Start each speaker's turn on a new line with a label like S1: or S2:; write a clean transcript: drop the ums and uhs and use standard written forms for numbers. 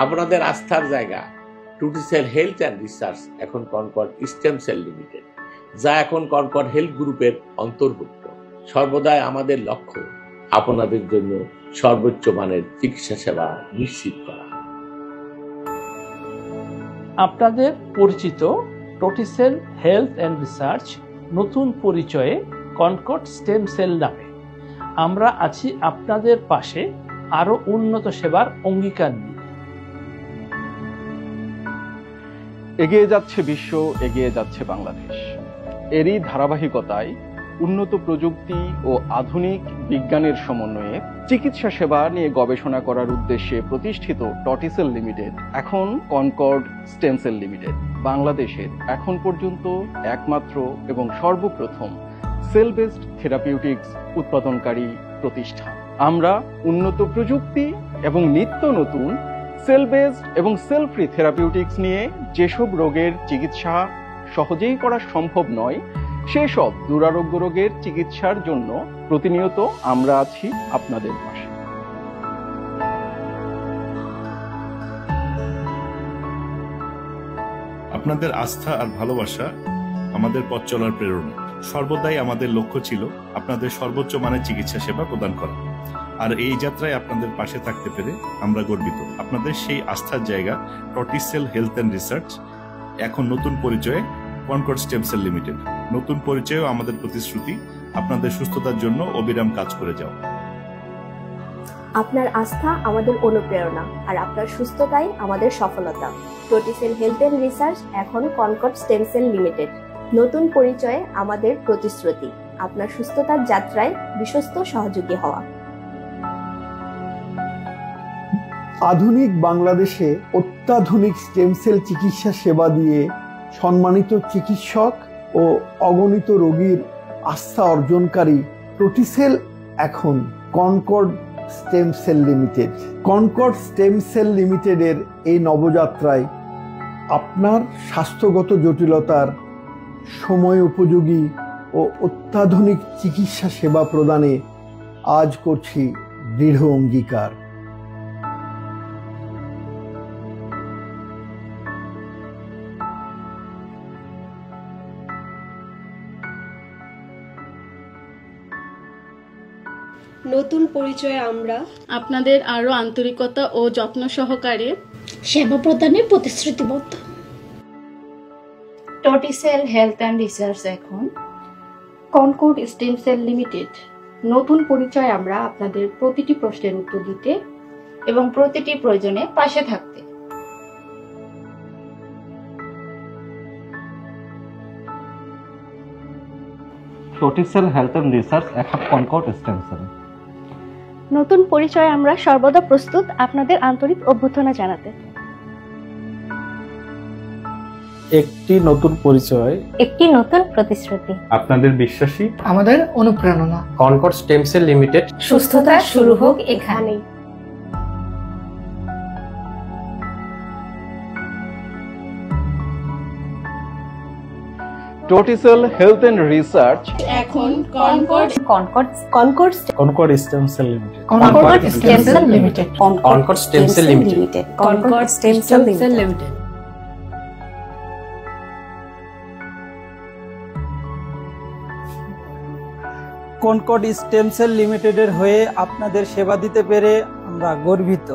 S1: আপনাদের আস্থার জায়গা টুটিসেল হেলথ অ্যান্ড রিসার্চ এখন কনকর্ড স্টেম সেল লিমিটেড, যা এখন কনকর্ড হেলথ গ্রুপের অন্তর্ভুক্ত। সর্বদাই আমাদের লক্ষ্য আপনাদের জন্য সর্বোচ্চ মানের চিকিৎসা সেবা নিশ্চিত করা।
S2: আপনাদের পরিচিত টোটিসেল হেলথ অ্যান্ড রিসার্চ নতুন পরিচয়ে কনকর্ড স্টেম সেল নামে আমরা আছি আপনাদের পাশে আরো উন্নত সেবার অঙ্গীকার নিয়ে।
S3: এগিয়ে যাচ্ছে বিশ্ব, এগিয়ে যাচ্ছে বাংলাদেশ। এরই ধারাবাহিকতায় উন্নত প্রযুক্তি ও আধুনিক বিজ্ঞানের সমন্বয়ে চিকিৎসা সেবা নিয়ে গবেষণা করার উদ্দেশ্যে প্রতিষ্ঠিত টটিসেল লিমিটেড এখন কনকর্ড স্টেম সেল লিমিটেড বাংলাদেশের এখন পর্যন্ত একমাত্র এবং সর্বপ্রথম সেল বেসড থেরাপিউটিক্স উৎপাদনকারী প্রতিষ্ঠান। আমরা উন্নত প্রযুক্তি এবং নিত্য নতুন সেল বেসড এবং সেল ফ্রি থেরাপিউটিক্স নিয়ে যেসব রোগের চিকিৎসা সহজেই করা সম্ভব নয়, সেসব দুরারোগ্য রোগের চিকিৎসার জন্য প্রতিনিয়ত আমরা আছি আপনাদের পাশে।
S4: আপনাদের আস্থা আর ভালোবাসা আমাদের পথ চলার প্রেরণা। সর্বদাই আমাদের লক্ষ্য ছিল আপনাদের সর্বোচ্চ মানের চিকিৎসা সেবা প্রদান করা, আর এই যাত্রায় আপনাদের পাশে থাকতে পেরে আমরা গর্বিত। আপনাদের সেই আস্থার জায়গা টটিসেল হেলথ অ্যান্ড রিসার্চ এখন নতুন পরিচয়ে কনকর্ড স্টেম সেল লিমিটেড। নতুন পরিচয়েও আমাদের প্রতিশ্রুতি আপনাদের সুস্থতার জন্য অবিরাম কাজ করে যাও।
S5: আপনার আস্থা আমাদের অনুপ্রেরণা, আর আপনার সুস্থতাই আমাদের সফলতা। টোটিসেল হেলথ অ্যান্ড রিসার্চ এখন কনকর্ড স্টেম সেল লিমিটেড। নতুন পরিচয়ে আমাদের প্রতিশ্রুতি আপনার সুস্থতার যাত্রায় বিশ্বস্ত সহযোগী হওয়া।
S6: আধুনিক বাংলাদেশে অত্যাধুনিক স্টেম সেল চিকিৎসা সেবা দিয়ে সম্মানিত চিকিৎসক ও অগণিত রোগীর আস্থা অর্জনকারী টোটিসেল এখন Concord stem cell limited. Concord stem cell লিমিটেডের এই নবযাত্রায় আপনার স্বাস্থ্যগত জটিলতার সময় উপযোগী ও অত্যাধুনিক চিকিৎসা সেবা প্রদানে আজ করছি দৃঢ় অঙ্গীকার।
S5: নতুন পরিচয়ে আমরা
S7: আপনাদের আরো আন্তরিকতা ও যত্ন সহকারে
S8: সেবা প্রদানে প্রতিশ্রুতিবদ্ধ।
S9: টোটিসেল হেলথ অ্যান্ড রিসার্চ এখন কনকর্ড স্টেম সেল লিমিটেড। নতুন পরিচয় আমরা আপনাদের প্রতিটি প্রশ্নের উত্তর দিতে এবং প্রতিটি প্রয়োজনে পাশে থাকতে।
S10: টোটিসেল হেলথ অ্যান্ড রিসার্চ এখন কনকর্ড স্টেম সেল।
S5: নতুন পরিচয়ে আমরা সর্বদা প্রস্তুত আপনাদের আন্তরিক অভ্যর্থনা জানাতে।
S2: একটি নতুন পরিচয়,
S8: একটি নতুন প্রতিশ্রুতি,
S10: আপনাদের বিশ্বাসী,
S8: আমাদের অনুপ্রেরণা।
S2: Concord stem cell limited.
S8: সুস্থতা শুরু হোক এখানেই।
S3: টোটিসেল হেলথ অ্যান্ড রিসার্চ
S7: এখন Concord
S2: stem cell limited.
S8: Concord stem cell limited.
S2: Concord stem cell limited.
S8: Concord stem cell limited.
S11: Concord stem cell লিমিটেডের হয়ে আপনাদের সেবা দিতে পেরে আমরা গর্বিত।